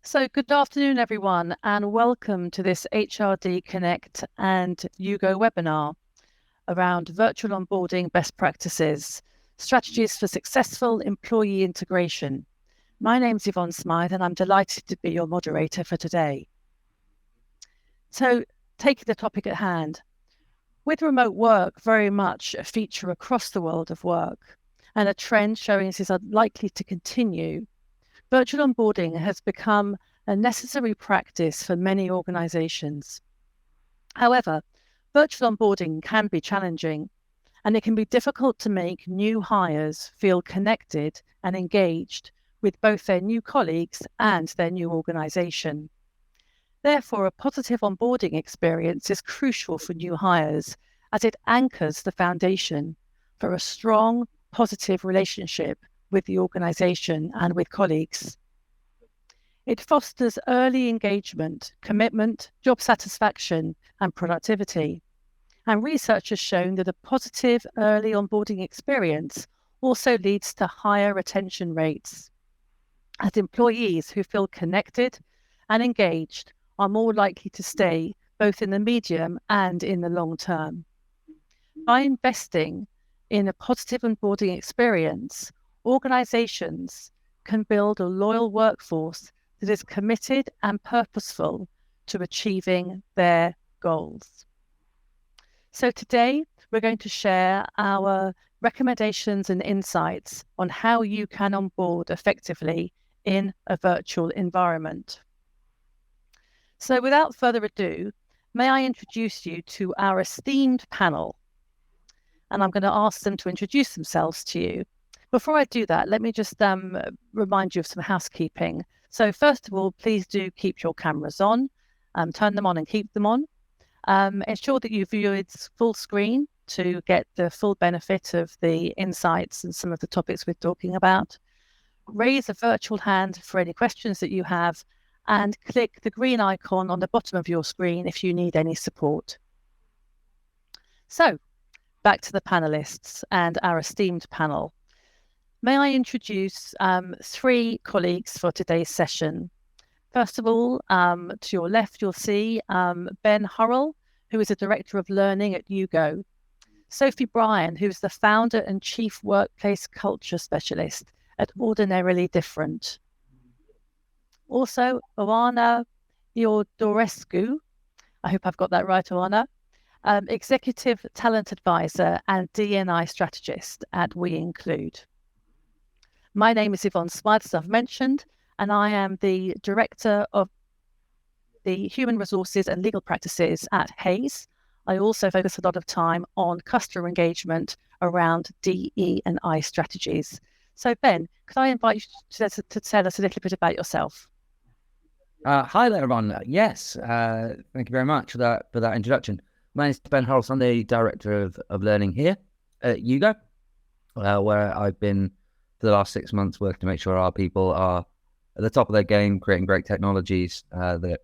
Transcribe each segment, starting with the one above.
So good afternoon, everyone, and welcome to this HRD Connect and Jugo webinar around virtual onboarding best practices, strategies for successful employee integration. My name's Yvonne Smythe, and I'm delighted to be your moderator for today. So taking the topic at hand, with remote work very much a feature across the world of work and a trend showing this is unlikely to continue, virtual onboarding has become a necessary practice for many organizations. However, virtual onboarding can be challenging, and it can be difficult to make new hires feel connected and engaged with both their new colleagues and their new organization. Therefore, a positive onboarding experience is crucial for new hires as it anchors the foundation for a strong, positive relationship with the organization and with colleagues. It fosters early engagement, commitment, job satisfaction, and productivity. And research has shown that a positive early onboarding experience also leads to higher retention rates, as employees who feel connected and engaged are more likely to stay both in the medium and in the long term. By investing in a positive onboarding experience, organizations can build a loyal workforce that is committed and purposeful to achieving their goals. So today, we're going to share our recommendations and insights on how you can onboard effectively in a virtual environment. So without further ado, may I introduce you to our esteemed panel? And I'm going to ask them to introduce themselves to you. Before I do that, let me just remind you of some housekeeping. So first of all, please do keep your cameras on, turn them on and keep them on. Ensure that you view its full screen to get the full benefit of the insights and some of the topics we're talking about. Raise a virtual hand for any questions that you have, and click the green icon on the bottom of your screen if you need any support. So, back to the panelists and our esteemed panel. May I introduce three colleagues for today's session. First of all, to your left, you'll see Ben Hurrell, who is a Director of Learning at Jugo. Sophie Bryan, who is the Founder and Chief Workplace Culture Specialist at Ordinarily Different. Also, Oana Iodorescu, I hope I've got that right, Oana, Executive Talent Advisor and D&I Strategist at We Include. My name is Yvonne Smythe, as I've mentioned, and I am the Director of the Human Resources and Legal Practices at Hays. I also focus a lot of time on customer engagement around DE&I strategies. So Ben, could I invite you to tell us a little bit about yourself? Hi there, everyone. Yes, thank you very much for that introduction. My name is Ben Hurrell. I'm the Director of Learning here at Jugo, where I've been for the last 6 months working to make sure our people are at the top of their game, creating great technologies that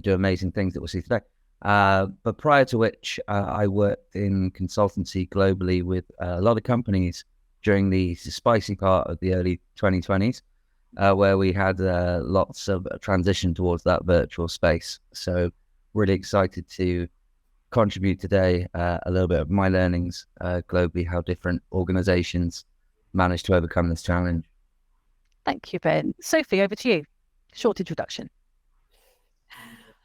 do amazing things that we'll see today. But prior to which, I worked in consultancy globally with a lot of companies during the spicy part of the early 2020s. Where we had lots of transition towards that virtual space. So really excited to contribute today a little bit of my learnings globally, how different organizations manage to overcome this challenge. Thank you, Ben. Sophie, over to you. Short introduction.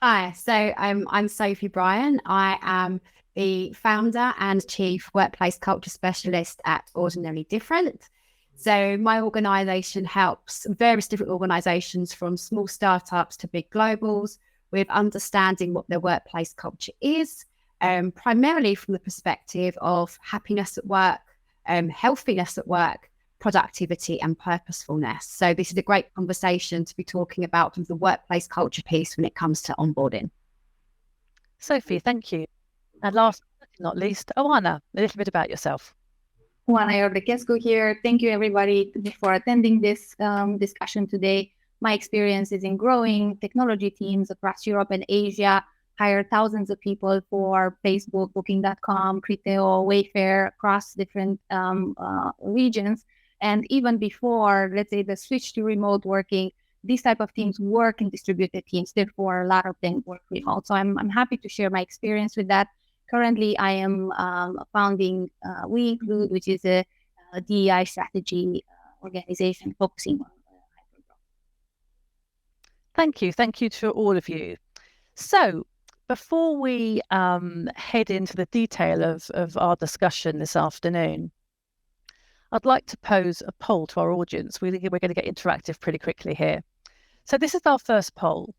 Hi, so I'm Sophie Bryan. I am the Founder and Chief Workplace Culture Specialist at Ordinarily Different. So my organisation helps various different organisations from small startups to big globals with understanding what their workplace culture is, primarily from the perspective of happiness at work, healthiness at work, productivity and purposefulness. So this is a great conversation to be talking about the workplace culture piece when it comes to onboarding. Sophie, thank you. And last but not least, Oana, a little bit about yourself. Oana Iodorescu here. Thank you, everybody, for attending this discussion today. My experience is in growing technology teams across Europe and Asia, hired thousands of people for Facebook, Booking.com, Criteo, Wayfair, across different regions. And even before, let's say, the switch to remote working, these type of teams work in distributed teams. Therefore, a lot of them work remote. So I'm happy to share my experience with that. Currently, I am founding We Include, which is a DEI strategy organization focusing on hypergrowth. Thank you. Thank you to all of you. So before we head into the detail of our discussion this afternoon, I'd like to pose a poll to our audience. We're going to get interactive pretty quickly here. So this is our first poll.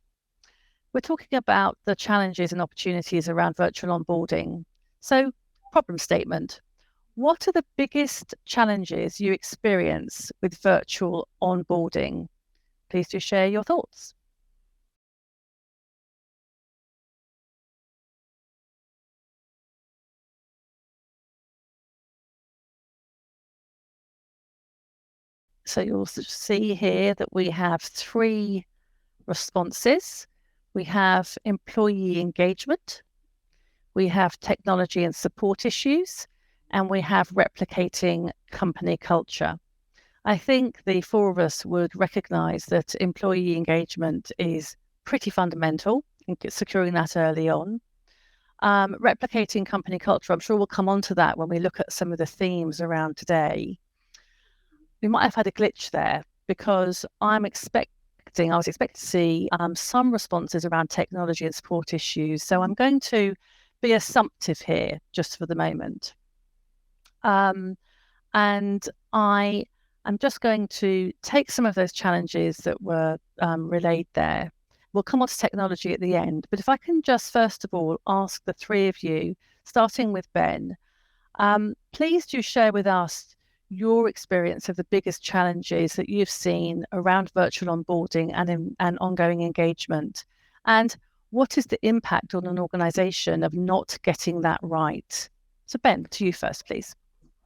We're talking about the challenges and opportunities around virtual onboarding. So, problem statement. What are the biggest challenges you experience with virtual onboarding? Please do share your thoughts. So you'll see here that we have 3 responses. We have employee engagement, we have technology and support issues, and we have replicating company culture. I think the 4 of us would recognise that employee engagement is pretty fundamental in securing that early on. Replicating company culture, I'm sure we'll come on to that when we look at some of the themes around today. We might have had a glitch there because I was expecting to see some responses around technology and support issues. So I'm going to be assumptive here just for the moment. And I am just going to take some of those challenges that were relayed there. We'll come on to technology at the end, but if I can just first of all ask the 3 of you, starting with Ben, please do share with us your experience of the biggest challenges that you've seen around virtual onboarding and ongoing engagement. And what is the impact on an organization of not getting that right? So Ben, to you first, please.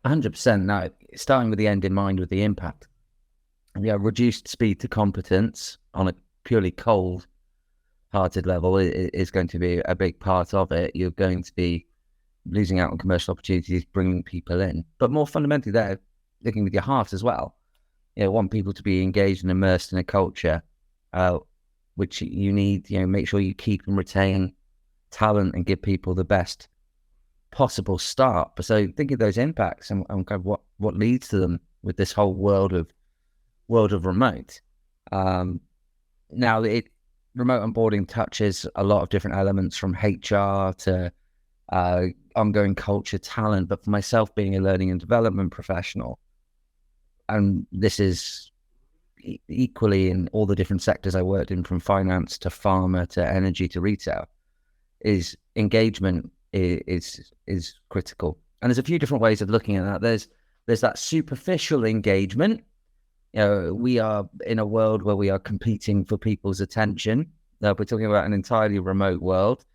100%. No, starting with the end in mind with the impact. Yeah, reduced speed to competence on a purely cold-hearted level is going to be a big part of it. You're going to be losing out on commercial opportunities, bringing people in. But more fundamentally, they're looking with your heart as well. You want people to be engaged and immersed in a culture, which you need, make sure you keep and retain talent and give people the best possible start. But so think of those impacts and kind of what leads to them with this whole world of remote. Now, remote onboarding touches a lot of different elements from HR to ongoing culture, talent. But for myself, being a learning and development professional, and this is equally in all the different sectors I worked in, from finance to pharma to energy to retail, is engagement is critical. And there's a few different ways of looking at that. There's that superficial engagement. We are in a world where we are competing for people's attention. We're talking about an entirely remote world,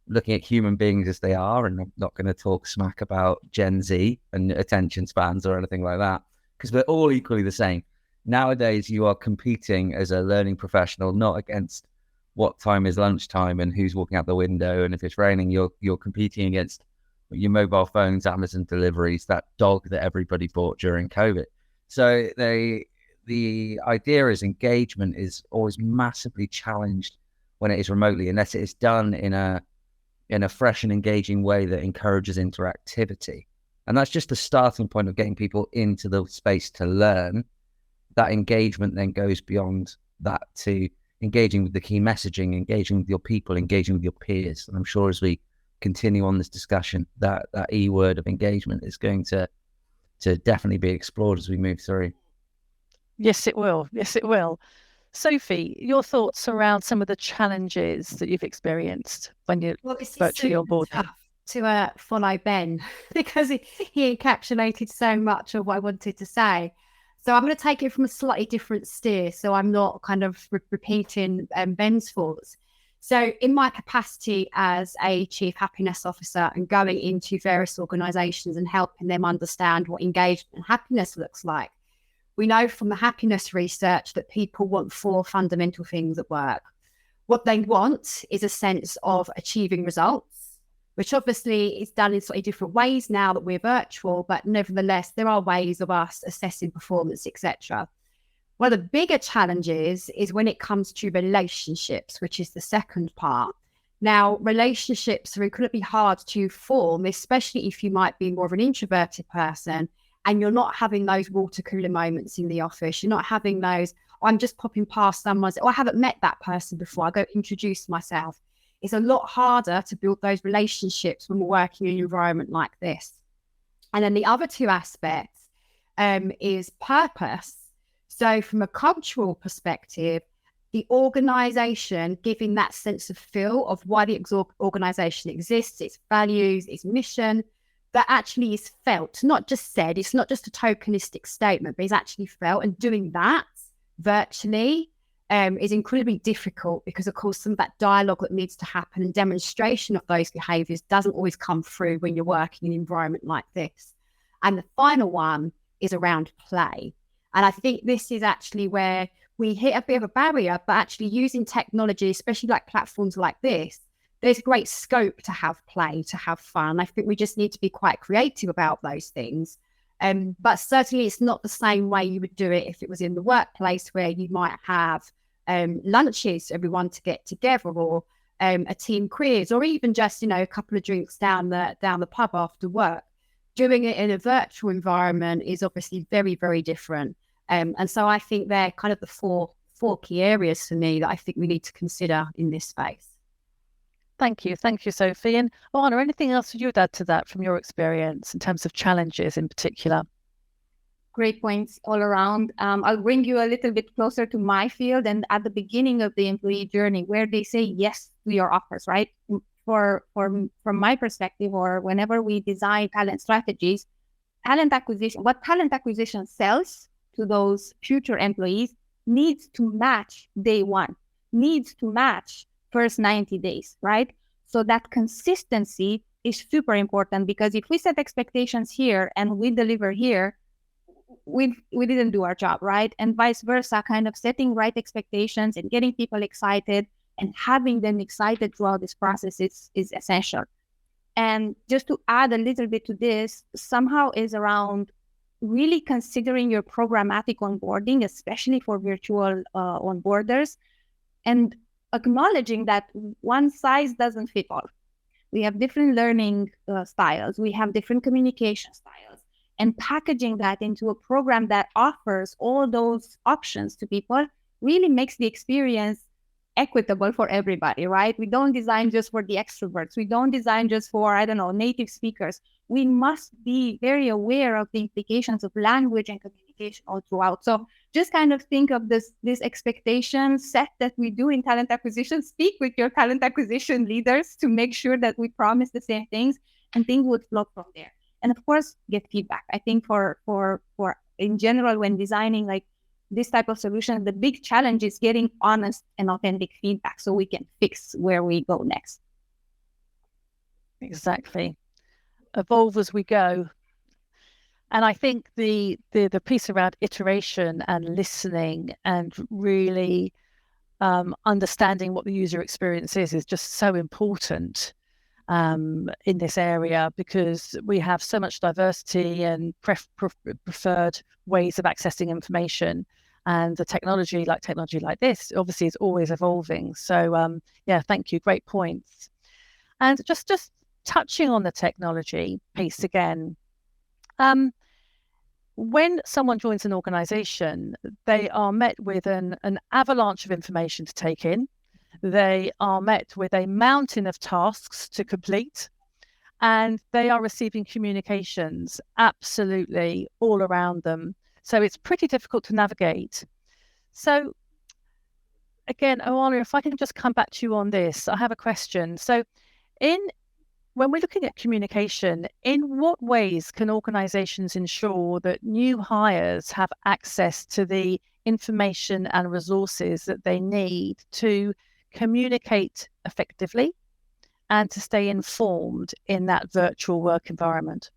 looking at human beings as they are, and I'm not going to talk smack about Gen Z and attention spans or anything like that, because we're all equally the same. Nowadays, you are competing as a learning professional, not against what time is lunchtime and who's walking out the window, and if it's raining, you're competing against your mobile phones, Amazon deliveries, that dog that everybody bought during COVID. So the idea is engagement is always massively challenged when it is remotely, unless it is done in a fresh and engaging way that encourages interactivity. And that's just the starting point of getting people into the space to learn. That engagement then goes beyond that to engaging with the key messaging, engaging with your people, engaging with your peers. And I'm sure as we continue on this discussion, that E word of engagement is going to definitely be explored as we move through. Yes, it will. Yes, it will. Sophie, your thoughts around some of the challenges that you've experienced when you're virtually on board? To follow Ben, because he encapsulated so much of what I wanted to say. So I'm going to take it from a slightly different steer, so I'm not kind of repeating Ben's thoughts. So in my capacity as a Chief Happiness Officer and going into various organisations and helping them understand what engagement and happiness looks like, we know from the happiness research that people want 4 fundamental things at work. What they want is a sense of achieving results, which obviously is done in slightly different ways now that we're virtual, but nevertheless, there are ways of us assessing performance, etc. One of the bigger challenges is when it comes to relationships, which is the second part. Now, relationships are incredibly hard to form, especially if you might be more of an introverted person and you're not having those water cooler moments in the office. You're not having those, I'm just popping past someone, I haven't met that person before, I go introduce myself. It's a lot harder to build those relationships when we're working in an environment like this. And then the other two aspects is purpose. So from a cultural perspective, the organization giving that sense of feel of why the organization exists, its values, its mission, that actually is felt, not just said. It's not just a tokenistic statement, but it's actually felt. And doing that virtually is incredibly difficult because, of course, some of that dialogue that needs to happen and demonstration of those behaviors doesn't always come through when you're working in an environment like this. And the final one is around play. And I think this is actually where we hit a bit of a barrier, but actually using technology, especially like platforms like this, there's great scope to have play, to have fun. I think we just need to be quite creative about those things. But certainly it's not the same way you would do it if it was in the workplace where you might have lunches, everyone to get together, or a team quiz, or even just, a couple of drinks down the pub after work. Doing it in a virtual environment is obviously very, very different. And so I think they're kind of the four key areas for me that I think we need to consider in this space. Thank you, Sophie. And Oana, anything else you would add to that from your experience in terms of challenges in particular? Great points all around. I'll bring you a little bit closer to my field and at the beginning of the employee journey where they say yes to your offers, right? From my perspective, or whenever we design talent strategies, what talent acquisition sells to those future employees needs to match day one, needs to match first 90 days, right? So that consistency is super important, because if we set expectations here and we deliver here, we didn't do our job, right? And vice versa, kind of setting right expectations and getting people excited and having them excited throughout this process is essential. And just to add a little bit to this, somehow is around really considering your programmatic onboarding, especially for virtual onboarders, and acknowledging that one size doesn't fit all. We have different learning styles. We have different communication styles. And packaging that into a program that offers all those options to people really makes the experience equitable for everybody, right? We don't design just for the extroverts. We don't design just for, native speakers. We must be very aware of the implications of language and communication all throughout. So just kind of think of this expectation set that we do in talent acquisition. Speak with your talent acquisition leaders to make sure that we promise the same things, and things would flow from there. And of course, get feedback. I think for in general, when designing like this type of solution, the big challenge is getting honest and authentic feedback so we can fix where we go next. Exactly. Evolve as we go. And I think the piece around iteration and listening and really understanding what the user experience is just so important in this area, because we have so much diversity and preferred ways of accessing information, and the technology like this obviously is always evolving. So thank you, great points. And just touching on the technology piece again, when someone joins an organization, they are met with an avalanche of information to take in. They are met with a mountain of tasks to complete, and they are receiving communications absolutely all around them. So it's pretty difficult to navigate. So again, Oana, if I can just come back to you on this, I have a question. So when we're looking at communication, in what ways can organizations ensure that new hires have access to the information and resources that they need to communicate effectively and to stay informed in that virtual work environment?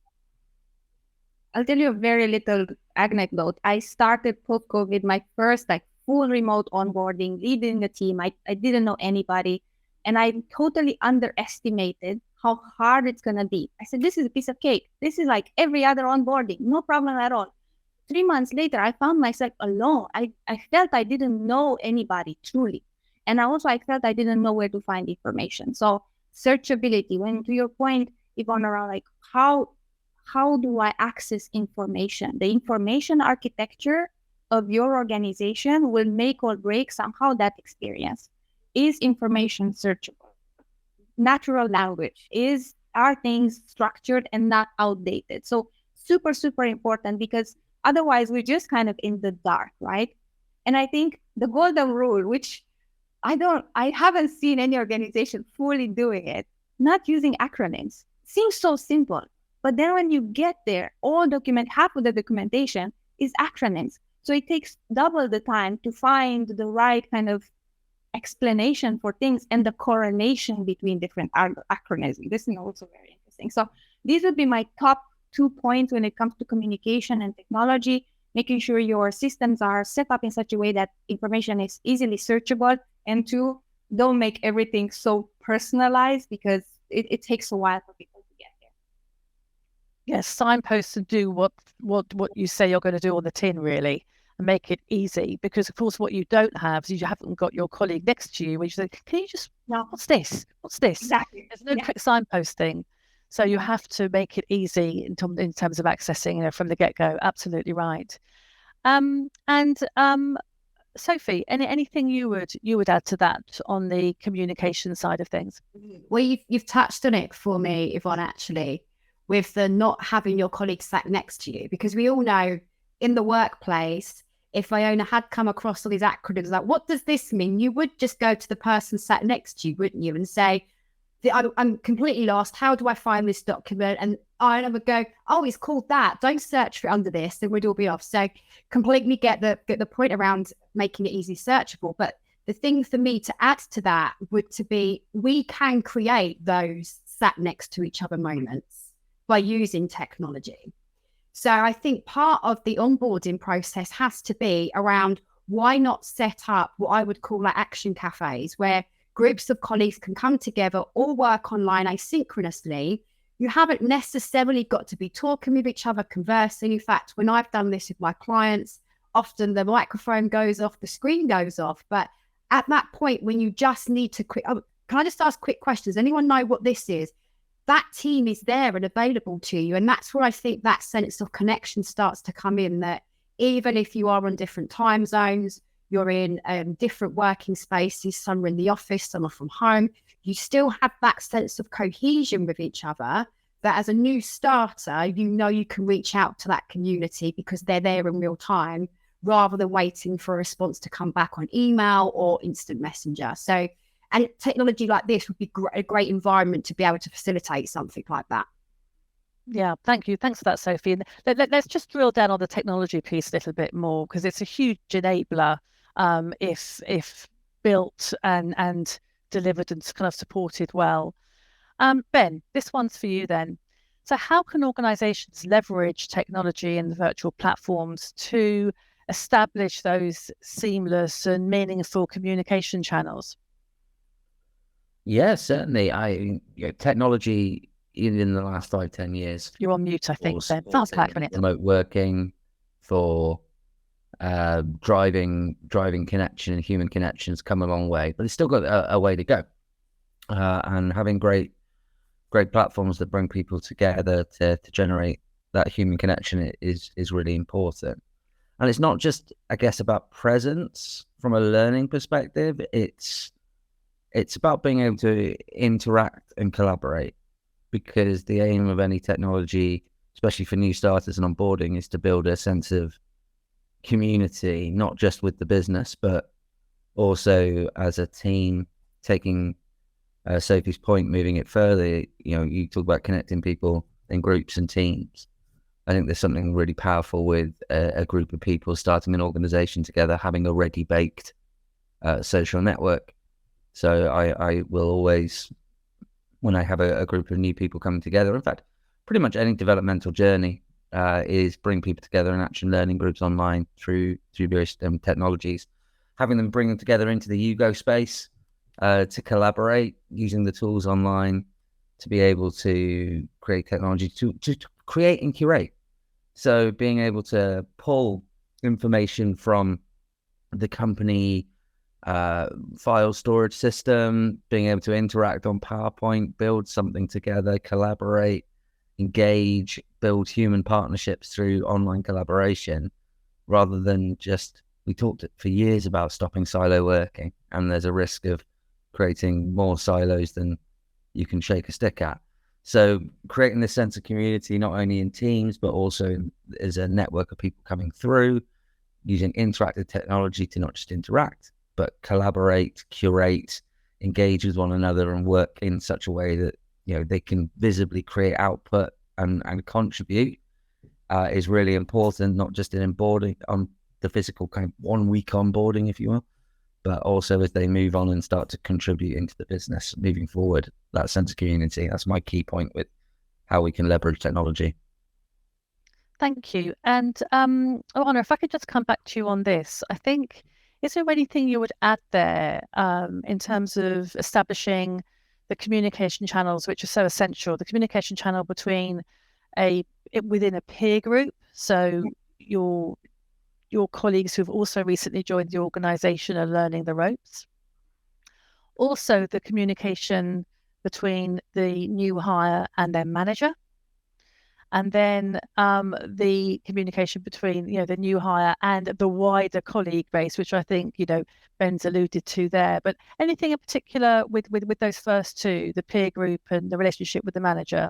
I'll tell you a very little anecdote. I started post-COVID my first full remote onboarding, leading a team. I didn't know anybody, and I totally underestimated how hard it's going to be. I said, this is a piece of cake. This is like every other onboarding, no problem at all. 3 months later, I found myself alone. I felt I didn't know anybody truly. And I felt I didn't know where to find information. So searchability, when to your point, Yvonne, around like how do I access information? The information architecture of your organization will make or break somehow that experience. Is information searchable? Natural language. Are things structured and not outdated? So super, super important, because otherwise we're just kind of in the dark, right? And I think the golden rule, which I haven't seen any organization fully doing it, not using acronyms. Seems so simple, but then when you get there, half of the documentation is acronyms. So it takes double the time to find the right kind of explanation for things and the correlation between different acronyms. This is also very interesting. So these would be my top 2 points when it comes to communication and technology, making sure your systems are set up in such a way that information is easily searchable, and 2, don't make everything so personalized, because it takes a while for people to get there. Yes, signposts and do what you say you're going to do on the tin, really, and make it easy. Because of course, what you don't have is you haven't got your colleague next to you when you say, "Can you just what's this? What's this?" Exactly. There's no quick signposting, so you have to make it easy in terms of accessing, from the get-go. Absolutely right. Sophie, anything you would add to that on the communication side of things? Well, you've touched on it for me, Yvonne, actually, with the not having your colleague sat next to you, because we all know in the workplace, if Iona had come across all these acronyms, like, what does this mean? You would just go to the person sat next to you, wouldn't you, and say, I'm completely lost. How do I find this document? And Iona would go, oh, it's called that. Don't search for it under this. Then we'd all be off. So completely get the point around making it easy searchable. But the thing for me to add to that would to be, we can create those sat next to each other moments by using technology. So I think part of the onboarding process has to be around, why not set up what I would call like action cafes, where groups of colleagues can come together or work online asynchronously. You haven't necessarily got to be talking with each other, conversing. In fact, when I've done this with my clients, often the microphone goes off, the screen goes off. But at that point, when you just need to can I just ask quick questions? Anyone know what this is? That team is there and available to you. And that's where I think that sense of connection starts to come in, that even if you are on different time zones, you're in different working spaces, some are in the office, some are from home, you still have that sense of cohesion with each other, that as a new starter, you can reach out to that community because they're there in real time, rather than waiting for a response to come back on email or instant messenger. So, and technology like this would be a great environment to be able to facilitate something like that. Yeah, thank you. Thanks for that, Sophie. And let's just drill down on the technology piece a little bit more, because it's a huge enabler if built and delivered and kind of supported well. Ben, this one's for you then. So how can organizations leverage technology and virtual platforms to establish those seamless and meaningful communication channels? Yeah, certainly. Technology in the last 5-10 years. You're on mute, I think, Ben. Sounds like it. Remote working, for driving connection and human connections come a long way, but it's still got a way to go. And having great platforms that bring people together to generate that human connection is really important. And it's not just, I guess, about presence from a learning perspective. It's about being able to interact and collaborate, because the aim of any technology, especially for new starters and onboarding, is to build a sense of community, not just with the business, but also as a team. Taking Sophie's point, moving it further, you talk about connecting people in groups and teams. I think there's something really powerful with a group of people starting an organization together, having a ready baked social network. So I will always, when I have a group of new people coming together, in fact, pretty much any developmental journey is bring people together in action learning groups online through various technologies, having them bring them together into the Jugo space to collaborate, using the tools online to be able to create technology to create and curate So being able to pull information from the company file storage system, being able to interact on PowerPoint, build something together, collaborate, engage, build human partnerships through online collaboration, rather than just, we talked for years about stopping silo working, and there's a risk of creating more silos than you can shake a stick at. So creating this sense of community, not only in teams, but also as a network of people coming through, using interactive technology to not just interact, but collaborate, curate, engage with one another, and work in such a way that, you know, they can visibly create output and contribute is really important, not just in onboarding, on the physical kind of 1 week onboarding, if you will, but also as they move on and start to contribute into the business moving forward. That sense of community, that's my key point with how we can leverage technology. Thank you. And Anna, if I could just come back to you on this, I think, is there anything you would add there in terms of establishing the communication channels, which are so essential, the communication channel between within a peer group, so your colleagues who've also recently joined the organization are learning the ropes. Also, the communication between the new hire and their manager. And then the communication between, you know, the new hire and the wider colleague base, which I think, you know, Ben's alluded to there. But anything in particular with those first two, the peer group and the relationship with the manager?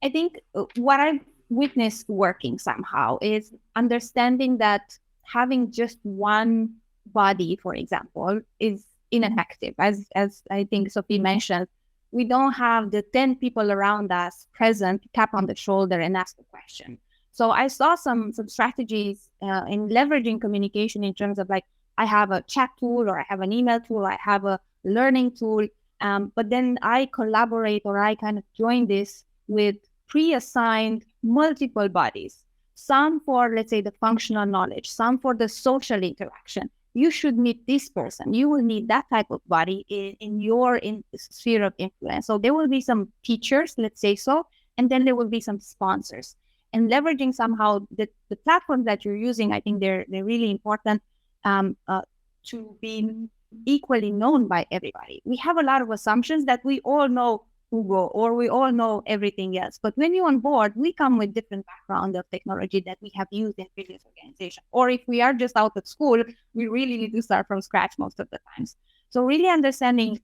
I think what I've witnessed working somehow is understanding that having just one body, for example, is ineffective. As I think Sophie mentioned, we don't have the 10 people around us present, tap on the shoulder and ask a question. So I saw some strategies in leveraging communication in terms of, like, I have a chat tool, or I have an email tool, I have a learning tool, but then I collaborate, or I kind of join this with pre-assigned multiple bodies, some for, let's say, the functional knowledge, some for the social interaction. You should meet this person. You will need that type of body in your sphere of influence. So there will be some teachers, let's say so, and then there will be some sponsors. And leveraging somehow the platforms that you're using, I think they're really important to be equally known by everybody. We have a lot of assumptions that we all know Jugo, or we all know everything else. But when you onboard, we come with different background of technology that we have used in previous organizations. Or if we are just out of school, we really need to start from scratch most of the times. So really understanding,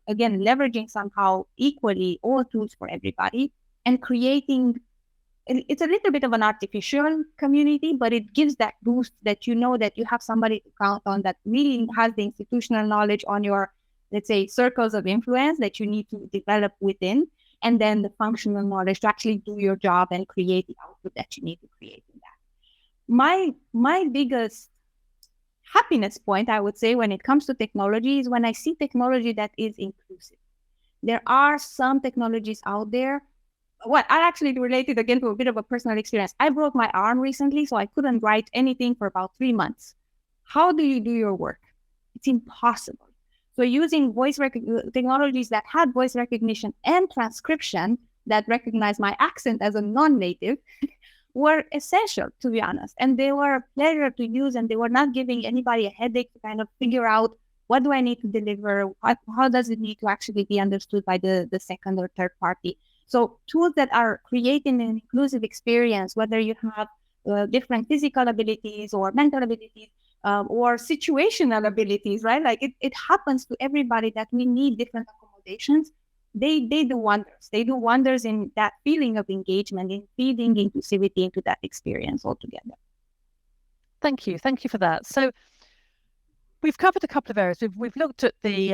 again, leveraging somehow equally all tools for everybody, and creating, it's a little bit of an artificial community, but it gives that boost that you know that you have somebody to count on that really has the institutional knowledge on your, let's say, circles of influence that you need to develop within, and then the functional knowledge to actually do your job and create the output that you need to create in that. My biggest happiness point, I would say, when it comes to technology is when I see technology that is inclusive. There are some technologies out there. What I actually related again to a bit of a personal experience. I broke my arm recently, so I couldn't write anything for about 3 months. How do you do your work? It's impossible. So using technologies that had voice recognition and transcription that recognize my accent as a non-native were essential, to be honest. And they were a pleasure to use, and they were not giving anybody a headache to kind of figure out, what do I need to deliver? How does it need to actually be understood by the second or third party? So tools that are creating an inclusive experience, whether you have different physical abilities or mental abilities, or situational abilities, right? Like it happens to everybody that we need different accommodations. They do wonders. They do wonders in that feeling of engagement, in feeding inclusivity into that experience altogether. Thank you. Thank you for that. So we've covered a couple of areas. We've looked at the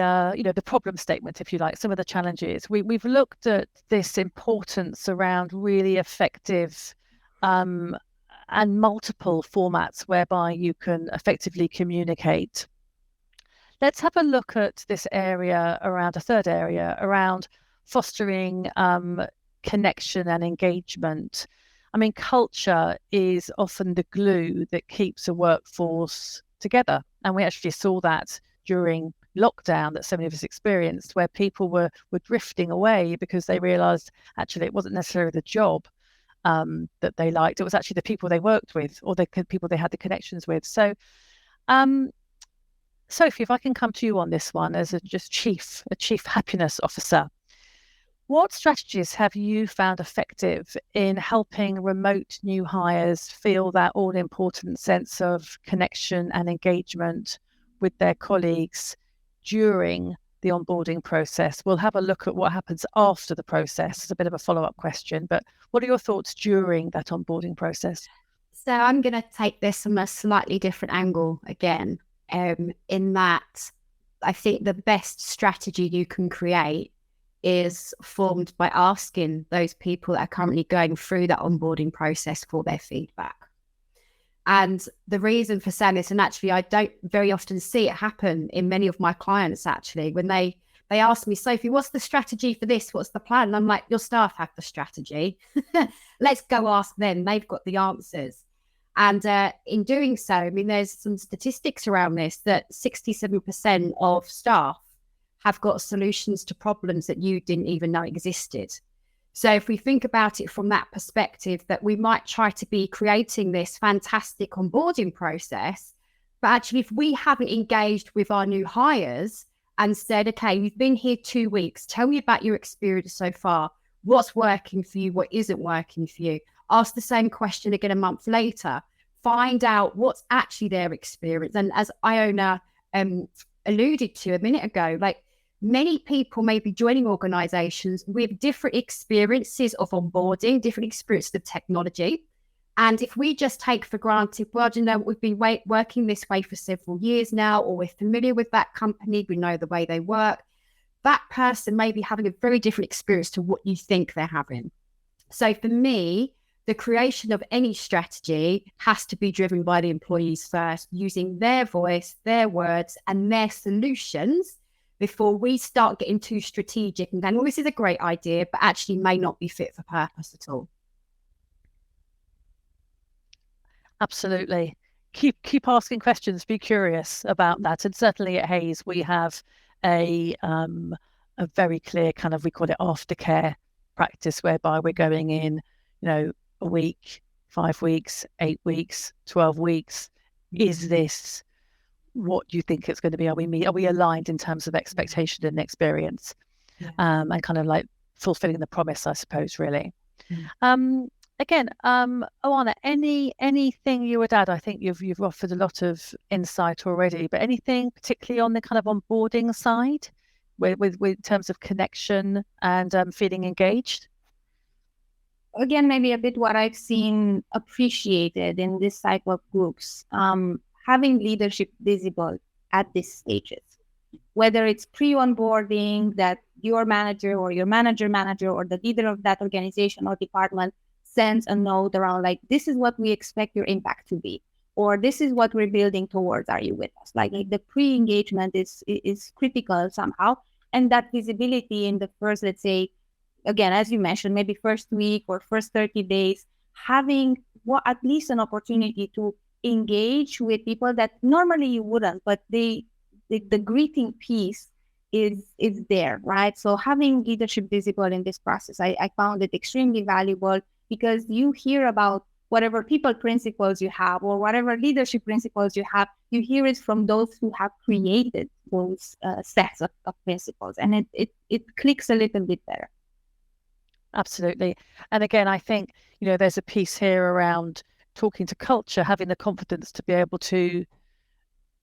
the problem statement, if you like, some of the challenges. We've looked at this importance around really effective and multiple formats whereby you can effectively communicate. Let's have a look at this area around, a third area around fostering connection and engagement. I mean, culture is often the glue that keeps a workforce together. And we actually saw that during lockdown that so many of us experienced, where people were drifting away because they realized actually it wasn't necessarily the job that they liked. It was actually the people they worked with or the people they had the connections with. So, Sophie, if I can come to you on this one as a chief happiness officer, what strategies have you found effective in helping remote new hires feel that all-important sense of connection and engagement with their colleagues during the onboarding process? We'll have a look at what happens after the process. It's a bit of a follow-up question, but what are your thoughts during that onboarding process? So I'm going to take this from a slightly different angle again, in that I think the best strategy you can create is formed by asking those people that are currently going through that onboarding process for their feedback. And the reason for saying this, and actually I don't very often see it happen in many of my clients, actually, when they ask me, Sophie, what's the strategy for this? What's the plan? And I'm like, your staff have the strategy. Let's go ask them. They've got the answers. And in doing so, I mean, there's some statistics around this that 67% of staff have got solutions to problems that you didn't even know existed. So if we think about it from that perspective, that we might try to be creating this fantastic onboarding process, but actually if we haven't engaged with our new hires and said, okay, you've been here 2 weeks, tell me about your experience so far, what's working for you, what isn't working for you, ask the same question again a month later, find out what's actually their experience. And as Iona alluded to a minute ago, like, many people may be joining organizations with different experiences of onboarding, different experiences of technology. And if we just take for granted, well, you know, we've been working this way for several years now, or we're familiar with that company, we know the way they work, that person may be having a very different experience to what you think they're having. So for me, the creation of any strategy has to be driven by the employees first, using their voice, their words, and their solutions before we start getting too strategic and going, well, this is a great idea, but actually may not be fit for purpose at all. Absolutely. Keep asking questions, be curious about that. And certainly at Hays, we have a very clear kind of, we call it aftercare practice, whereby we're going in, you know, a week, 5 weeks, 8 weeks, 12 weeks. Is this what you think it's going to be? Are we aligned in terms of expectation and experience? Yeah. And kind of like fulfilling the promise, I suppose, really. Again, Oana, anything you would add? I think you've offered a lot of insight already, but anything particularly on the kind of onboarding side with in terms of connection and feeling engaged? Again, maybe a bit what I've seen appreciated in this type of groups, having leadership visible at these stages, whether it's pre-onboarding, that your manager or your manager or the leader of that organization or department sends a note around, like, this is what we expect your impact to be, or this is what we're building towards, are you with us? Like the pre-engagement is critical somehow. And that visibility in the first, let's say, again, as you mentioned, maybe first week or first 30 days, having at least an opportunity to engage with people that normally you wouldn't, but the greeting piece is there, right? So having leadership visible in this process, I found it extremely valuable, because you hear about whatever people principles you have or whatever leadership principles you have, you hear it from those who have created those sets of principles, and it clicks a little bit better. Absolutely. And again, I think, you know, there's a piece here around talking to culture, having the confidence to be able to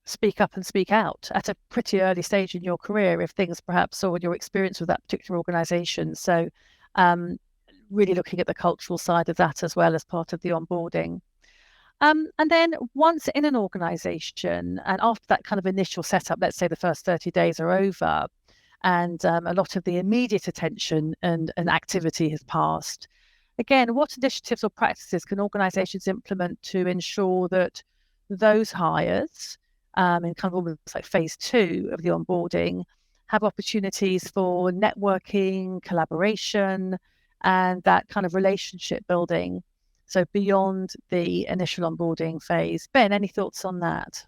speak up and speak out at a pretty early stage in your career, if things perhaps, or your experience with that particular organization. So really looking at the cultural side of that as well as part of the onboarding. And then once in an organization, and after that kind of initial setup, let's say the first 30 days are over, and a lot of the immediate attention and activity has passed. Again, what initiatives or practices can organizations implement to ensure that those hires, in kind of almost like phase 2 of the onboarding, have opportunities for networking, collaboration, and that kind of relationship building? So beyond the initial onboarding phase. Ben, any thoughts on that?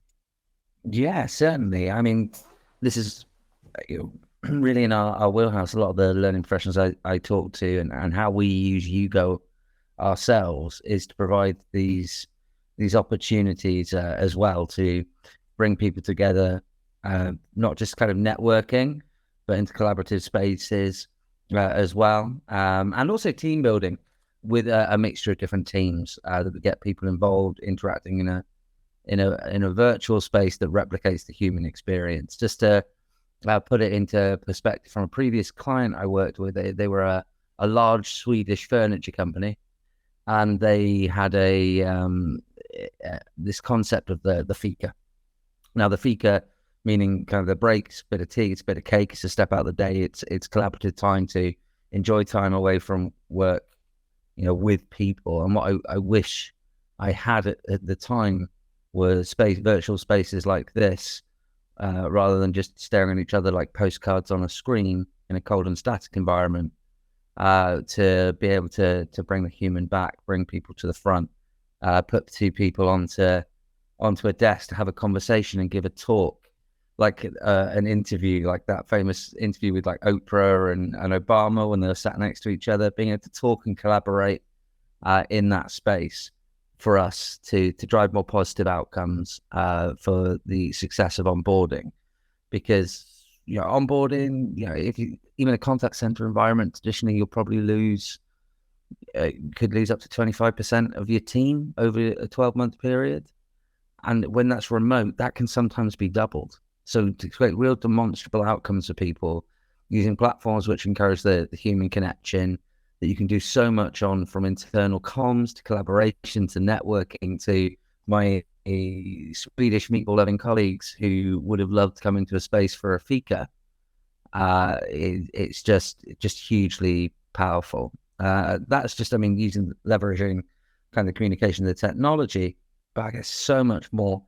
Yeah, certainly. I mean, this is really in our wheelhouse. A lot of the learning professionals I talk to, and how we use Jugo ourselves is to provide these opportunities as well to bring people together, not just kind of networking, but into collaborative spaces as well, and also team building with a mixture of different teams that would get people involved, interacting in a virtual space that replicates the human experience. Just to put it into perspective, from a previous client I worked with, they were a large Swedish furniture company, and they had this concept of the fika. Now, the fika, meaning kind of the breaks, bit of tea, it's a bit of cake, it's a step out of the day, it's collaborative time to enjoy time away from work, with people. And what I wish I had at the time was virtual spaces like this, rather than just staring at each other like postcards on a screen in a cold and static environment, to be able to bring the human back, bring people to the front, put two people onto a desk to have a conversation and give a talk, like an interview, like that famous interview with like Oprah and Obama when they were sat next to each other, being able to talk and collaborate in that space for us to drive more positive outcomes for the success of onboarding. Because onboarding, if you even a contact center environment, traditionally you'll probably could lose up to 25% of your team over a 12-month period. And when that's remote, that can sometimes be doubled. So to create real demonstrable outcomes for people using platforms which encourage the human connection that you can do so much on, from internal comms to collaboration to networking to my Swedish meatball-loving colleagues who would have loved to come into a space for a fika. It's just hugely powerful. That's just, leveraging kind of communication, the technology, but I guess so much more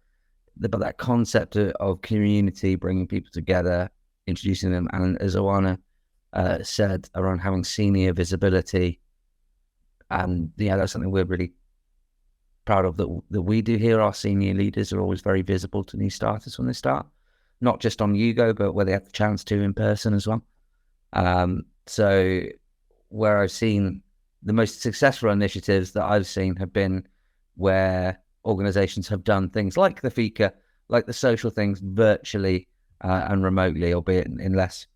about that concept of community, bringing people together, introducing them, and as Oana said, around having senior visibility. And that's something we're really proud of that we do here. Our senior leaders are always very visible to new starters when they start, not just on Jugo, but where they have the chance to in person as well. So where I've seen the most successful initiatives that I've seen have been where organizations have done things like the fika, like the social things, virtually and remotely, albeit in less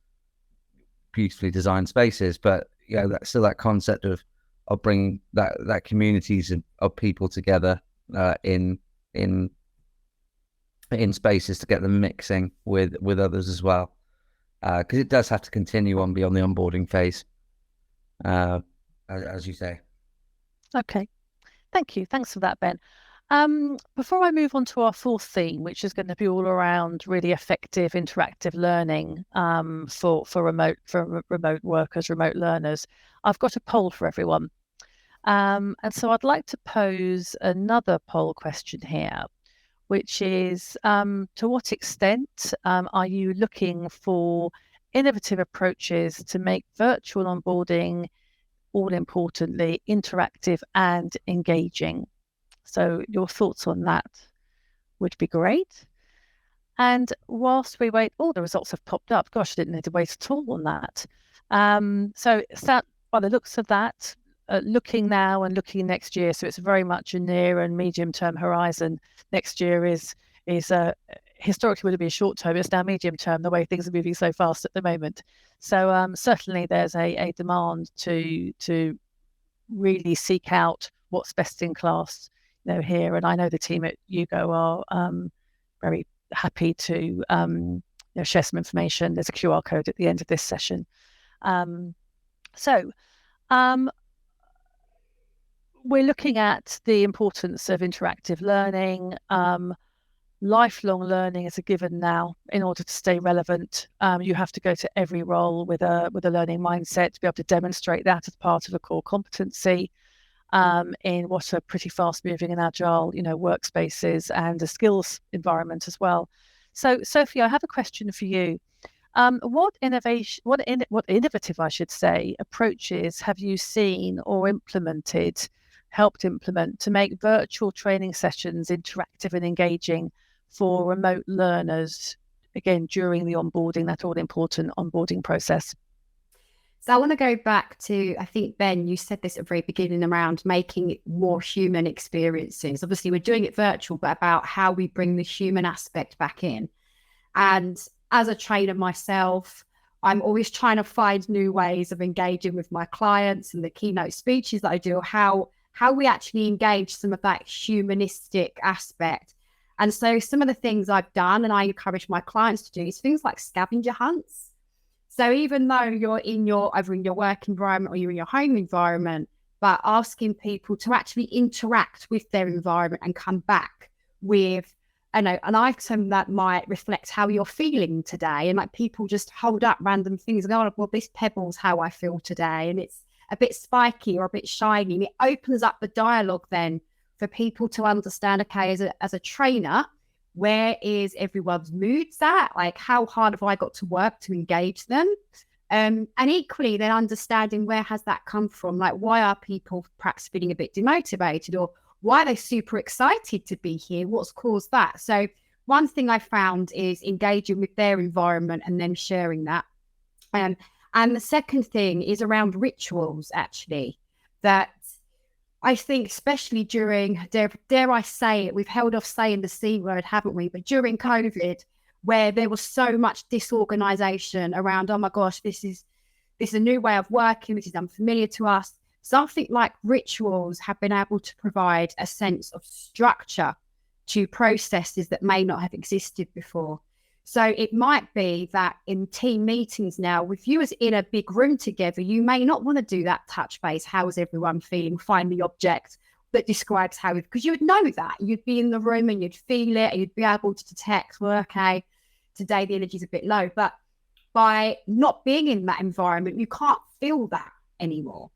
beautifully designed spaces. But that's still that concept of bringing that communities of people together in spaces to get them mixing with others as well, because it does have to continue on beyond the onboarding phase, as you say. Okay, thank you. Thanks for that, Ben. Before I move on to our fourth theme, which is going to be all around really effective interactive learning for remote workers, remote learners, I've got a poll for everyone. And so I'd like to pose another poll question here, which is, to what extent are you looking for innovative approaches to make virtual onboarding, all importantly, interactive and engaging? So your thoughts on that would be great. And whilst we wait, the results have popped up. Gosh, I didn't need to wait at all on that. So by the looks of that, looking now and looking next year, so it's very much a near and medium term horizon. Next year is historically would be a short term. It's now medium term, the way things are moving so fast at the moment. So certainly there's a demand to really seek out what's best in class here. And I know the team at Jugo are very happy to share some information. There's a QR code at the end of this session. We're looking at the importance of interactive learning. Lifelong learning is a given now. In order to stay relevant, you have to go to every role with a learning mindset to be able to demonstrate that as part of a core competency in what are pretty fast-moving and agile, workspaces and a skills environment as well. So, Sophie, I have a question for you. What innovative, I should say, approaches have you seen or helped implement to make virtual training sessions interactive and engaging for remote learners, again, during the onboarding, that all-important onboarding process? So I want to go back to, I think, Ben, you said this at the very beginning around making it more human experiences. Obviously, we're doing it virtual, but about how we bring the human aspect back in. And as a trainer myself, I'm always trying to find new ways of engaging with my clients, and the keynote speeches that I do, how we actually engage some of that humanistic aspect. And so some of the things I've done and I encourage my clients to do is things like scavenger hunts. So even though you're either in your work environment or you're in your home environment, but asking people to actually interact with their environment and come back with an item that might reflect how you're feeling today. And like people just hold up random things and go, oh, well, this pebble's how I feel today. And it's a bit spiky or a bit shiny. And it opens up the dialogue then for people to understand, okay, as a trainer, where is everyone's moods at? Like, how hard have I got to work to engage them? And equally, then understanding where has that come from? Like, why are people perhaps feeling a bit demotivated, or why are they super excited to be here? What's caused that? So one thing I found is engaging with their environment and then sharing that. And the second thing is around rituals, actually, that I think especially during, dare I say it, we've held off saying the C word, haven't we? But during COVID, where there was so much disorganization around, oh my gosh, this is a new way of working, this is unfamiliar to us. Something like rituals have been able to provide a sense of structure to processes that may not have existed before. So it might be that in team meetings now, with you as in a big room together, you may not want to do that touch base. How is everyone feeling? Find the object that describes how, because you would know that. You'd be in the room and you'd feel it, and you'd be able to detect, well, okay, today the energy's a bit low. But by not being in that environment, you can't feel that anymore.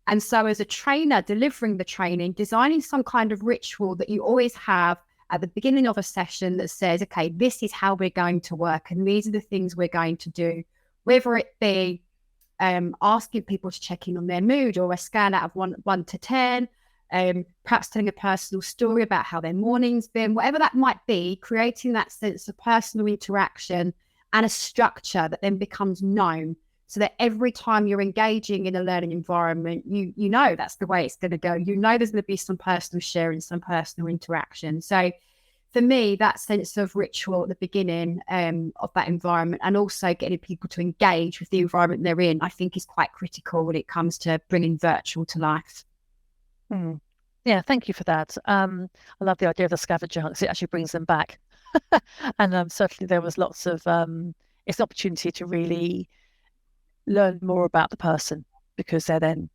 And so as a trainer delivering the training, designing some kind of ritual that you always have at the beginning of a session that says, okay, this is how we're going to work and these are the things we're going to do, whether it be asking people to check in on their mood or a scale out of 1 to 10, perhaps telling a personal story about how their morning's been, whatever that might be, creating that sense of personal interaction and a structure that then becomes known, so that every time you're engaging in a learning environment, you know that's the way it's going to go. You know there's going to be some personal sharing, some personal interaction. So for me, that sense of ritual at the beginning of that environment, and also getting people to engage with the environment they're in, I think is quite critical when it comes to bringing virtual to life. Yeah, thank you for that. I love the idea of the scavenger hunts. It actually brings them back. And certainly there was lots of, it's an opportunity to really learn more about the person, because they're then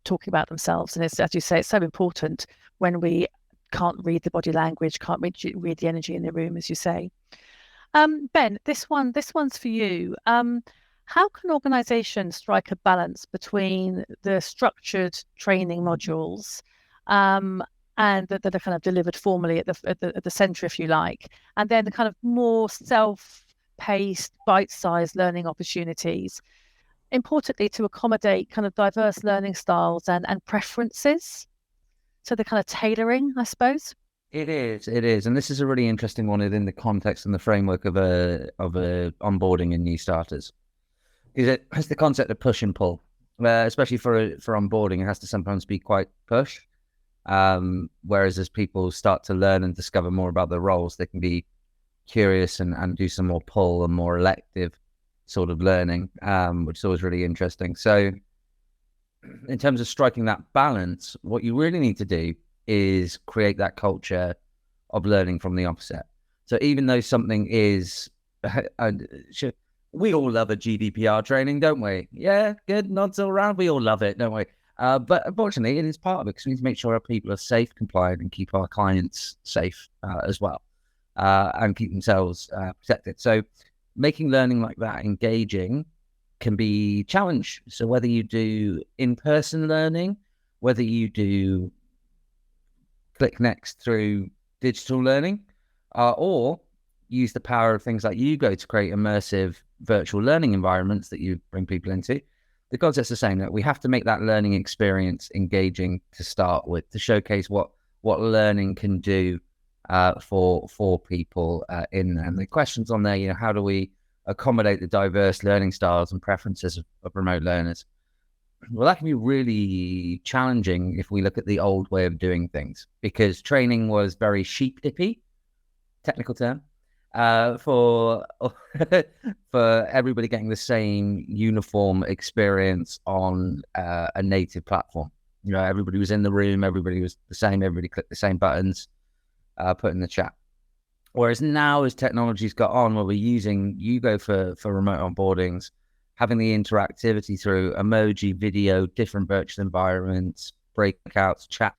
talking about themselves. And it's, as you say, it's so important when we can't read the body language, can't read the energy in the room, as you say. Ben, this one's for you. How can organizations strike a balance between the structured training modules and that are kind of delivered formally at the center, if you like, and then the kind of more self-paced, bite-sized learning opportunities, importantly to accommodate kind of diverse learning styles and preferences? So the kind of tailoring, I suppose. It is, and this is a really interesting one within the context and the framework of a onboarding in new starters, because it has the concept of push and pull. Especially for onboarding, it has to sometimes be quite push. Whereas as people start to learn and discover more about their roles, they can be curious and do some more pull and more elective sort of learning, which is always really interesting. So in terms of striking that balance, what you really need to do is create that culture of learning from the offset. So even though something is, we all love a GDPR training, don't we? Yeah, good, nods all around. We all love it, don't we? But unfortunately, it is part of it, because we need to make sure our people are safe, compliant, and keep our clients safe as well, and keep themselves protected. So making learning like that engaging can be challenged. So whether you do in-person learning, whether you do click next through digital learning, or use the power of things like Jugo to create immersive virtual learning environments that you bring people into, the concept's the same. That we have to make that learning experience engaging to start with, to showcase what learning can do for people and the questions on there, how do we accommodate the diverse learning styles and preferences of remote learners. Well, that can be really challenging if we look at the old way of doing things, because training was very sheep dippy, technical term, for for everybody getting the same uniform experience on a native platform. You know, everybody was in the room, everybody was the same, everybody clicked the same buttons, put in the chat. Whereas now, as technology's got on, where we're using Jugo for remote onboardings, having the interactivity through emoji, video, different virtual environments, breakouts, chat,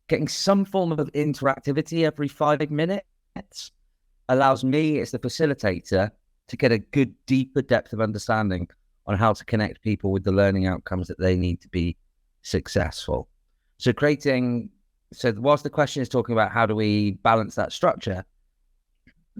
getting some form of interactivity every 5 minutes allows me as the facilitator to get a good, deeper depth of understanding on how to connect people with the learning outcomes that they need to be successful. So whilst the question is talking about how do we balance that structure,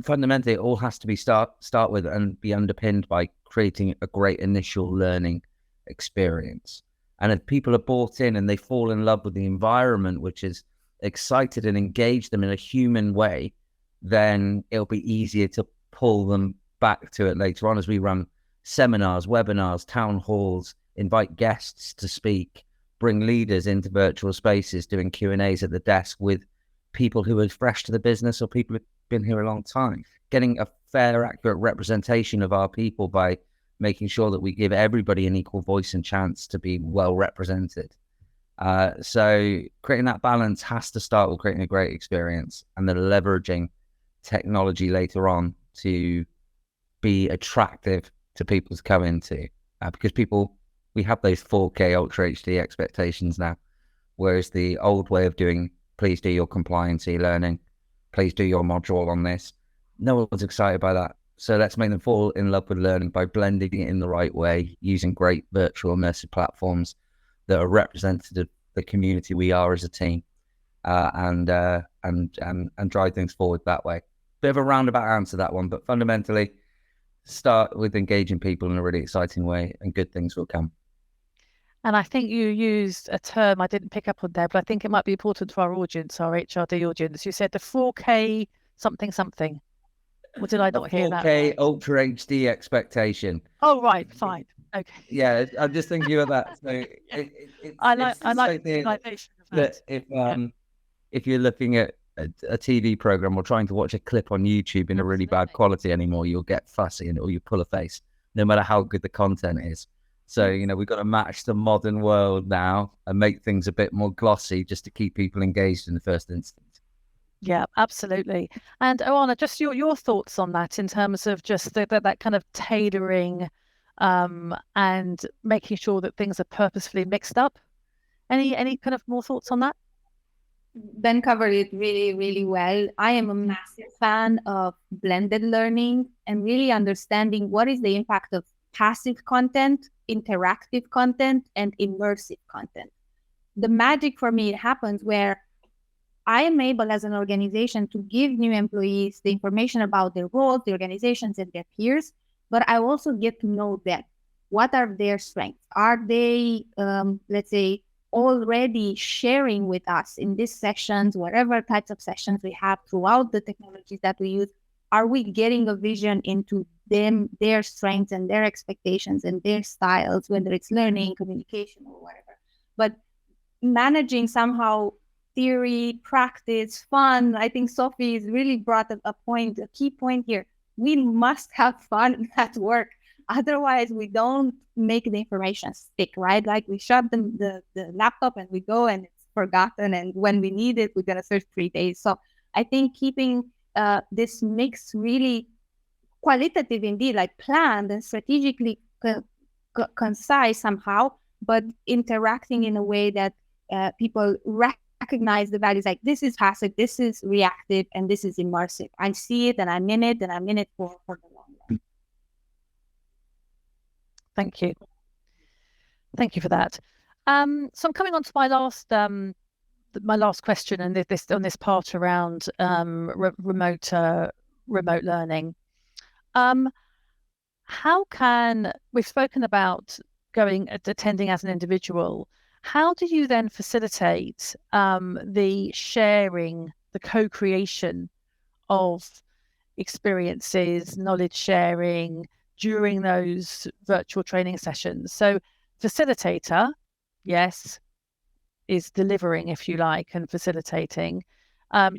fundamentally, it all has to be start with and be underpinned by creating a great initial learning experience. And if people are bought in and they fall in love with the environment, which is excited and engage them in a human way, then it'll be easier to pull them back to it later on as we run seminars, webinars, town halls, invite guests to speak, bring leaders into virtual spaces, doing Q&As at the desk with people who are fresh to the business or people who've been here a long time, getting a fair, accurate representation of our people by making sure that we give everybody an equal voice and chance to be well represented. So creating that balance has to start with creating a great experience and then leveraging technology later on to be attractive to people to come into, because we have those 4K Ultra HD expectations now, whereas the old way of doing, please do your compliance e-learning, please do your module on this, no one's excited by that. So let's make them fall in love with learning by blending it in the right way, using great virtual immersive platforms that are representative of the community we are as a team, and drive things forward that way. Bit of a roundabout answer, that one, but fundamentally start with engaging people in a really exciting way and good things will come. And I think you used a term I didn't pick up on there, but I think it might be important for our audience, our HRD audience. You said the 4K something. Or did I not hear that? 4K Ultra HD expectation. Oh, right, fine. Okay. Yeah, I'm just thinking of that. So I like that. If you're looking at a TV program or trying to watch a clip on YouTube in a really bad quality anymore, you'll get fussy or you pull a face, no matter how good the content is. So, we've got to match the modern world now and make things a bit more glossy just to keep people engaged in the first instance. Yeah, absolutely. And Oana, just your thoughts on that in terms of just that kind of tailoring and making sure that things are purposefully mixed up. Any kind of more thoughts on that? Ben covered it really, really well. I am a massive fan of blended learning and really understanding what is the impact of passive content, interactive content, and immersive content. The magic for me happens where I am able as an organization to give new employees the information about their roles, the organizations, and their peers, but I also get to know them. What are their strengths? Are they, let's say, already sharing with us in these sessions, whatever types of sessions we have throughout the technologies that we use? Are we getting a vision into them, their strengths and their expectations and their styles, whether it's learning, communication, or whatever? But managing somehow theory, practice, fun. I think Sophie has really brought a key point here. We must have fun at work. Otherwise, we don't make the information stick, right? Like we shut the laptop and we go and it's forgotten. And when we need it, we're going to search 3 days. So I think keeping this mix really qualitative indeed, like planned and strategically concise somehow, but interacting in a way that people recognize the values, like this is passive, this is reactive, and this is immersive. I see it and I'm in it and I'm in it for the long run. Thank you. Thank you for that. So I'm coming on to my last question and this part around remote learning. How can, we've spoken about attending as an individual, how do you then facilitate the sharing, the co-creation of experiences, knowledge sharing, during those virtual training sessions. So facilitator, yes, is delivering, if you like, and facilitating.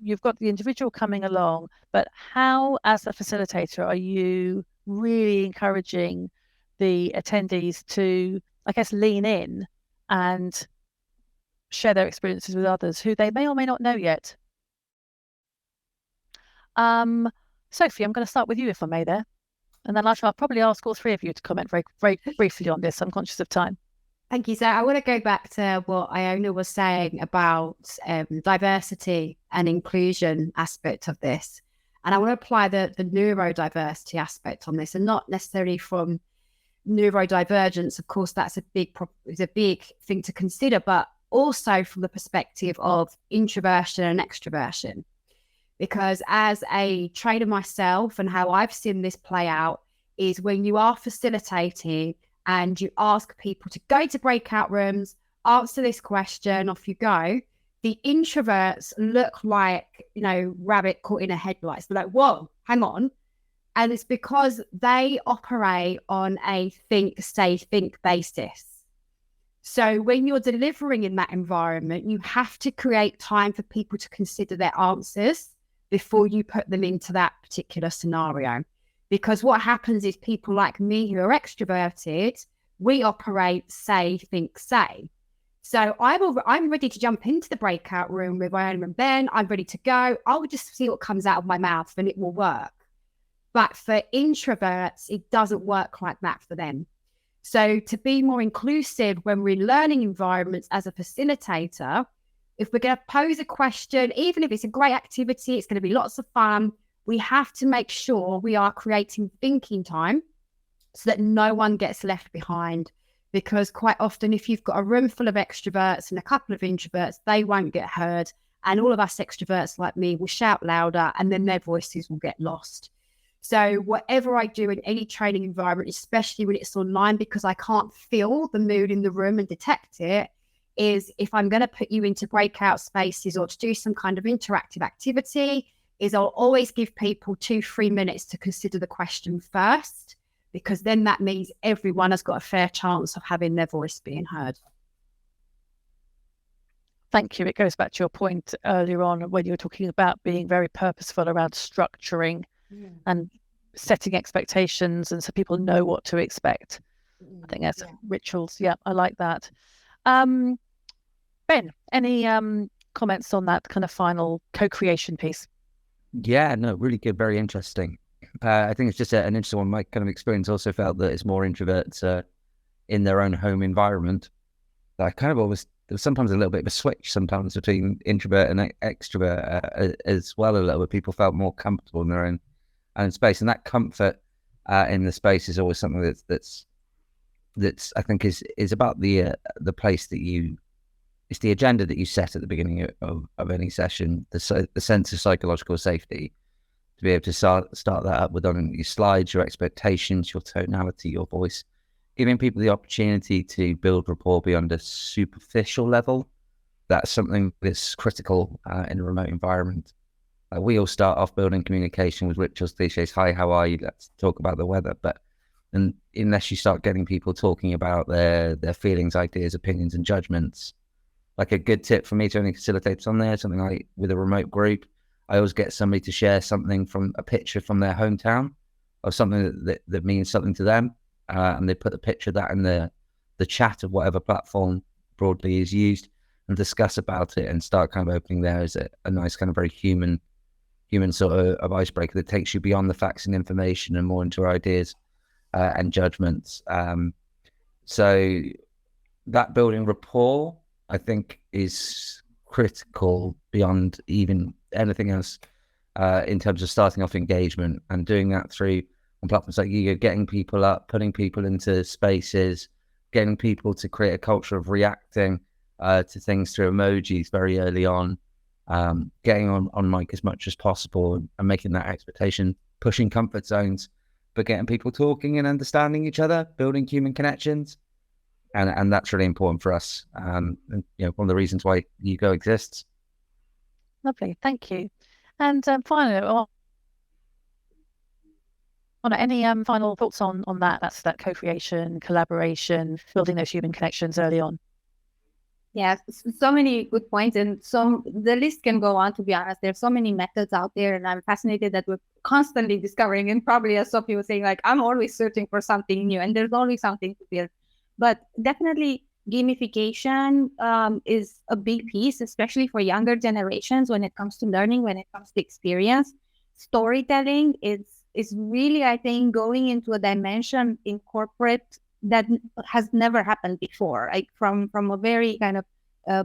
You've got the individual coming along, but how, as a facilitator, are you really encouraging the attendees to, I guess, lean in and share their experiences with others who they may or may not know yet? Sophie, I'm going to start with you, if I may, there. And then I'll probably ask all three of you to comment very, very briefly on this. I'm conscious of time. Thank you. So I want to go back to what Iona was saying about diversity and inclusion aspect of this. And I want to apply the neurodiversity aspect on this, and not necessarily from neurodivergence. Of course, that's a big thing to consider, but also from the perspective of introversion and extroversion. Because as a trainer myself, and how I've seen this play out is when you are facilitating and you ask people to go to breakout rooms, answer this question, off you go. The introverts look like, rabbit caught in a headlights. They're like, whoa, hang on. And it's because they operate on a think, say, think basis. So when you're delivering in that environment, you have to create time for people to consider their answers before you put them into that particular scenario. Because what happens is people like me who are extroverted, we operate say, think, say. So I'm ready to jump into the breakout room with Iona and Ben. I'm ready to go. I'll just see what comes out of my mouth and it will work. But for introverts, it doesn't work like that for them. So to be more inclusive when we're in learning environments as a facilitator, if we're going to pose a question, even if it's a great activity, it's going to be lots of fun, we have to make sure we are creating thinking time so that no one gets left behind. Because quite often, if you've got a room full of extroverts and a couple of introverts, they won't get heard. And all of us extroverts like me will shout louder, and then their voices will get lost. So whatever I do in any training environment, especially when it's online, because I can't feel the mood in the room and detect it, is if I'm going to put you into breakout spaces or to do some kind of interactive activity, is I'll always give people 2-3 minutes to consider the question first, because then that means everyone has got a fair chance of having their voice being heard. Thank you. It goes back to your point earlier on when you were talking about being very purposeful around structuring and setting expectations, and so people know what to expect. I think that's rituals. Yeah, I like that. Ben, any comments on that kind of final co-creation piece? Yeah, no, really good, very interesting. I think it's just an interesting one. My kind of experience also felt that it's more introverts in their own home environment. I kind of always, there was sometimes a little bit of a switch sometimes between introvert and extrovert as well, a little bit. People felt more comfortable in their own space, and that comfort in the space is always something that's I think is about the place that it's the agenda that you set at the beginning of any session, the sense of psychological safety, to be able to start that up with on your slides, your expectations, your tonality, your voice, giving people the opportunity to build rapport beyond a superficial level. That's something that's critical in a remote environment. We all start off building communication with rituals, cliches. Hi, how are you? Let's talk about the weather. And unless you start getting people talking about their feelings, ideas, opinions, and judgments, like a good tip for me to only facilitate on there, something like with a remote group, I always get somebody to share something from a picture from their hometown or something that means something to them. And they put the picture of that in the chat of whatever platform broadly is used and discuss about it and start kind of opening there as a nice kind of very human sort of icebreaker that takes you beyond the facts and information and more into ideas and judgments. So that building rapport, I think, is critical beyond even anything else in terms of starting off engagement, and doing that through on platforms like Jugo, getting people up, putting people into spaces, getting people to create a culture of reacting to things through emojis very early on, getting on mic as much as possible and making that expectation, pushing comfort zones, but getting people talking and understanding each other, building human connections. And that's really important for us. And one of the reasons why Jugo exists. Lovely, thank you. And finally, Anna, any final thoughts on that? That's that co-creation, collaboration, building those human connections early on. Yeah, so many good points, and the list can go on, to be honest. There's so many methods out there, and I'm fascinated that we're constantly discovering, and probably as Sophie was saying, like, I'm always searching for something new, and there's always something to build. But definitely gamification is a big piece, especially for younger generations when it comes to learning, when it comes to experience. Storytelling is really, I think, going into a dimension in corporate that has never happened before, like from a very kind of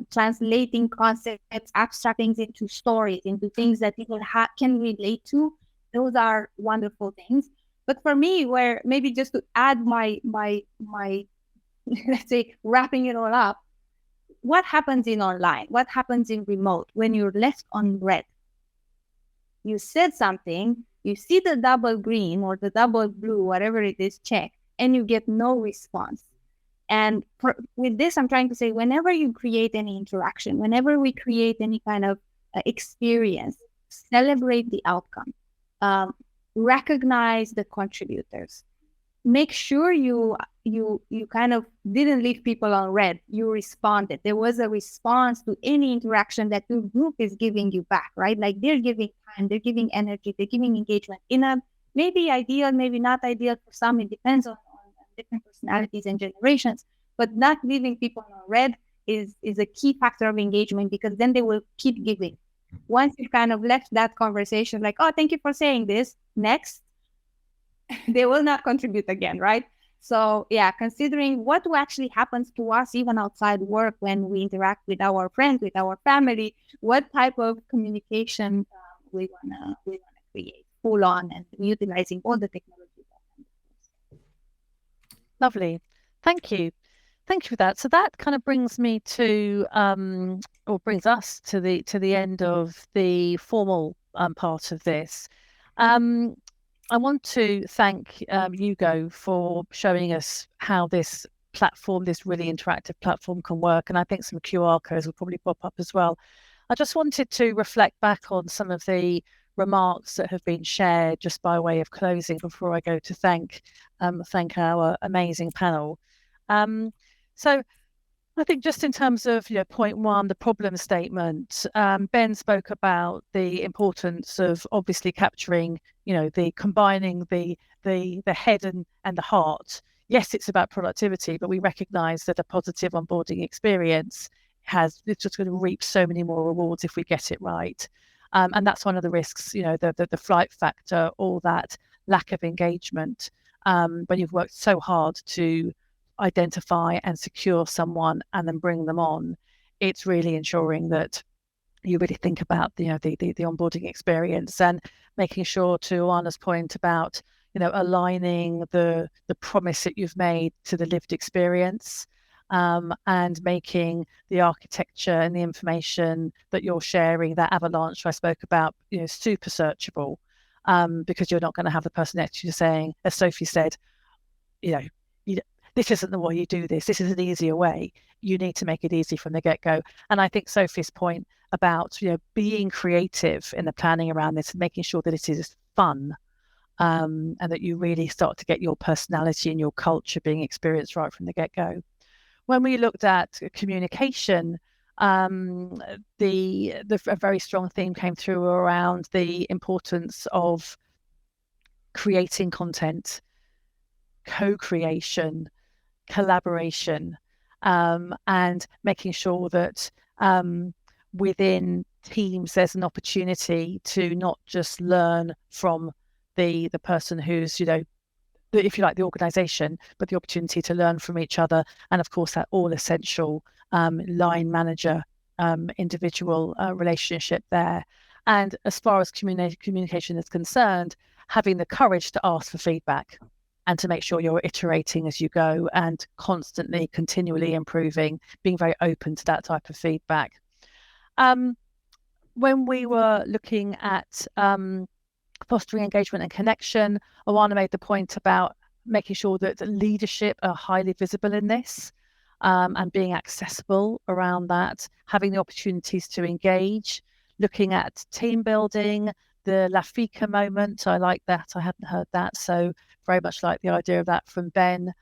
translating concepts, abstract things into stories, into things that people can relate to. Those are wonderful things. But for me, where maybe just to add my let's say, wrapping it all up, what happens in online? What happens in remote when you're left on red? You said something, you see the double green or the double blue, whatever it is, check, and you get no response. And with this, I'm trying to say, whenever you create any interaction, whenever we create any kind of experience, celebrate the outcome, recognize the contributors, make sure you kind of didn't leave people on red. You responded. There was a response to any interaction that your group is giving you back, right? Like they're giving time, they're giving energy, they're giving engagement in a maybe ideal, maybe not ideal for some. It depends on different personalities and generations, but not leaving people on red is a key factor of engagement, because then they will keep giving. Once you kind of left that conversation, like, oh, thank you for saying this, next, they will not contribute again, right? So yeah, considering what actually happens to us even outside work when we interact with our friends, with our family, what type of communication we wanna create full on, and utilizing all the technology. Lovely. Thank you. Thank you for that. So that kind of brings me to, or brings us to the end of the formal part of this. I want to thank Jugo for showing us how this platform, this really interactive platform, can work. And I think some QR codes will probably pop up as well. I just wanted to reflect back on some of the remarks that have been shared just by way of closing before I go to thank our amazing panel. So I think just in terms of point one, the problem statement, Ben spoke about the importance of obviously capturing the combining the head and the heart. Yes, it's about productivity, but we recognize that a positive onboarding experience it's just going to reap so many more rewards if we get it right. And that's one of the risks, the flight factor, all that lack of engagement when you've worked so hard to identify and secure someone and then bring them on. It's really ensuring that you really think about the onboarding experience and making sure, to Anna's point about aligning the promise that you've made to the lived experience. And making the architecture and the information that you're sharing, that avalanche I spoke about, super searchable, because you're not going to have the person next to you saying, as Sophie said, this isn't the way you do this. This is an easier way. You need to make it easy from the get-go. And I think Sophie's point about being creative in the planning around this and making sure that it is fun, and that you really start to get your personality and your culture being experienced right from the get-go. When we looked at communication, a very strong theme came through around the importance of creating content, co-creation, collaboration, and making sure that within teams there's an opportunity to not just learn from the person who's if you like the organization, but the opportunity to learn from each other, and of course that all essential line manager individual relationship there. And as far as communication is concerned, having the courage to ask for feedback and to make sure you're iterating as you go and constantly, continually improving, being very open to that type of feedback. When we were looking at fostering engagement and connection, Oana made the point about making sure that the leadership are highly visible in this, and being accessible around that, having the opportunities to engage, looking at team building, the La Fica moment. I like that. I hadn't heard that. So very much like the idea of that from Ben,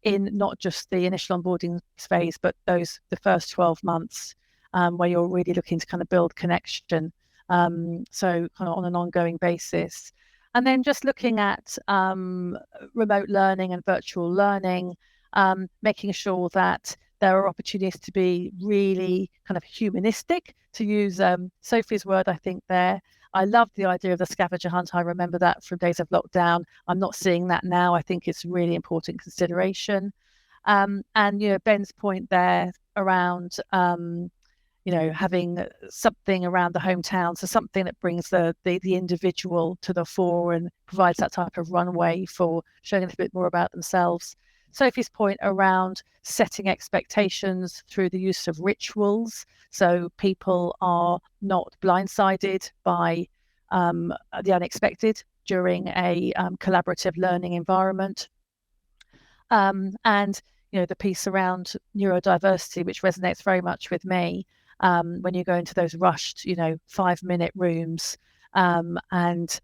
in not just the initial onboarding phase, but the first 12 months where you're really looking to kind of build connection. So kind of on an ongoing basis. And then just looking at remote learning and virtual learning, making sure that there are opportunities to be really kind of humanistic, to use Sophie's word, I think there. I love the idea of the scavenger hunt. I remember that from days of lockdown. I'm not seeing that now. I think it's really important consideration. And, Ben's point there around, having something around the hometown, so something that brings the individual to the fore and provides that type of runway for showing a little bit more about themselves. Sophie's point around setting expectations through the use of rituals, so people are not blindsided by the unexpected during a collaborative learning environment. And the piece around neurodiversity, which resonates very much with me, when you go into those rushed 5-minute rooms, and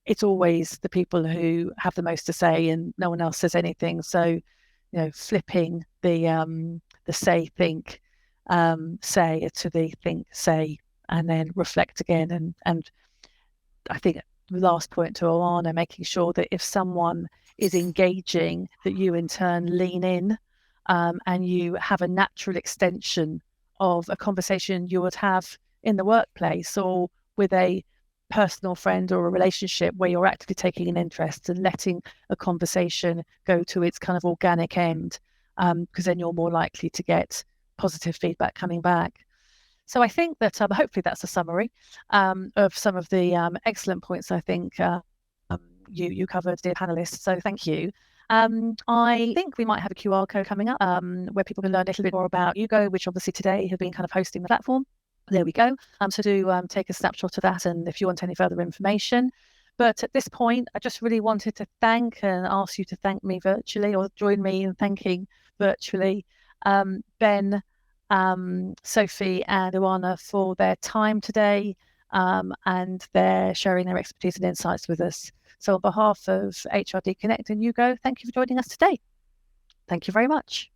it's always the people who have the most to say and no one else says anything. So flipping the say, think, say to the think, say, and then reflect again. And I think the last point to Oana, making sure that if someone is engaging, that you in turn lean in, and you have a natural extension of a conversation you would have in the workplace or with a personal friend or a relationship, where you're actively taking an interest and letting a conversation go to its kind of organic end, because then you're more likely to get positive feedback coming back. So I think that hopefully that's a summary of some of the excellent points I think you covered, dear panelists. So thank you. I think we might have a QR code coming up where people can learn a little bit more about Jugo, which obviously today have been kind of hosting the platform. There we go. So do take a snapshot of that, and if you want any further information. But at this point, I just really wanted to thank and ask you to thank me virtually, or join me in thanking virtually Ben, Sophie and Oana for their time today, and their sharing their expertise and insights with us. So on behalf of HRD Connect and Jugo, thank you for joining us today. Thank you very much.